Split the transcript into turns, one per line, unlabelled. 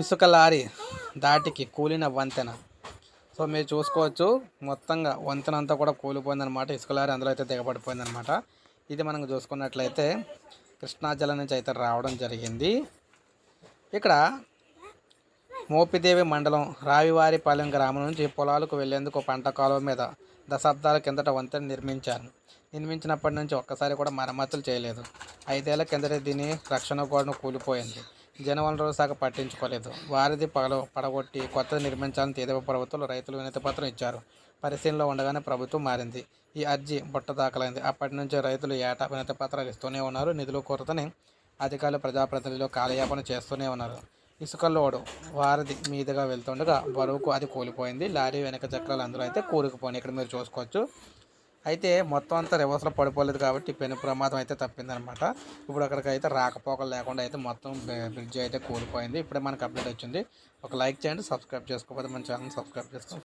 ఇసుక లారీ దాటికి కూలిన వంతెన. సో మీరు చూసుకోవచ్చు, మొత్తంగా వంతెన అంతా కూడా కూలిపోయిందనమాట. ఇసుక లారీ అందులో అయితే దిగబడిపోయిందనమాట. ఇది మనం చూసుకున్నట్లయితే కృష్ణా జిల్లా నుంచి అయితే రావడం జరిగింది. ఇక్కడ మోపిదేవి మండలం రావివారిపాలెం గ్రామం నుంచి పొలాలకు వెళ్లేందుకు పంట కాలువ మీద దశాబ్దాల కిందట వంతెన నిర్మించినప్పటి నుంచి ఒక్కసారి కూడా మరమ్మతులు చేయలేదు. 5 ఏళ్ల కిందట దీని రక్షణ గోడను కూలిపోయింది. జనవనరుల శాఖ పట్టించుకోలేదు. వారిది పడగొట్టి కొత్తది నిర్మించాలని తెదేపా ప్రభుత్వంలో రైతులు వినతి పత్రం ఇచ్చారు. పరిశీలనలో ఉండగానే ప్రభుత్వం మారింది. ఈ అర్జీ బుట్ట దాఖలైంది. అప్పటి నుంచి రైతులు ఏటా వినతి పత్రాలు ఇస్తూనే ఉన్నారు. నిధుల కొరతని అధికారులు ప్రజాప్రతినిధులు కాలయాపన చేస్తూనే ఉన్నారు. ఇసుక లోడు వారధి మీదుగా వెళ్తుండగా బరువుకు అది కూలిపోయింది. లారీ వెనక చక్రాలు అందులో అయితే కూరుకుపోయినాయి. ఇక్కడ మీరు చూసుకోవచ్చు. అయితే మొత్తం అంతా రివర్స్లో పడిపోలేదు కాబట్టి పెను ప్రమాదం అయితే తప్పిందనమాట. ఇప్పుడు అక్కడికి అయితే రాకపోకలు లేకుండా అయితే మొత్తం బ్రిడ్జ్ అయితే కూలిపోయింది. ఇప్పుడే మనకు అప్డేట్ వచ్చింది. ఒక లైక్ చేయండి, సబ్స్క్రైబ్ చేసుకోకపోతే మన ఛానల్ సబ్స్క్రైబ్ చేసుకోండి.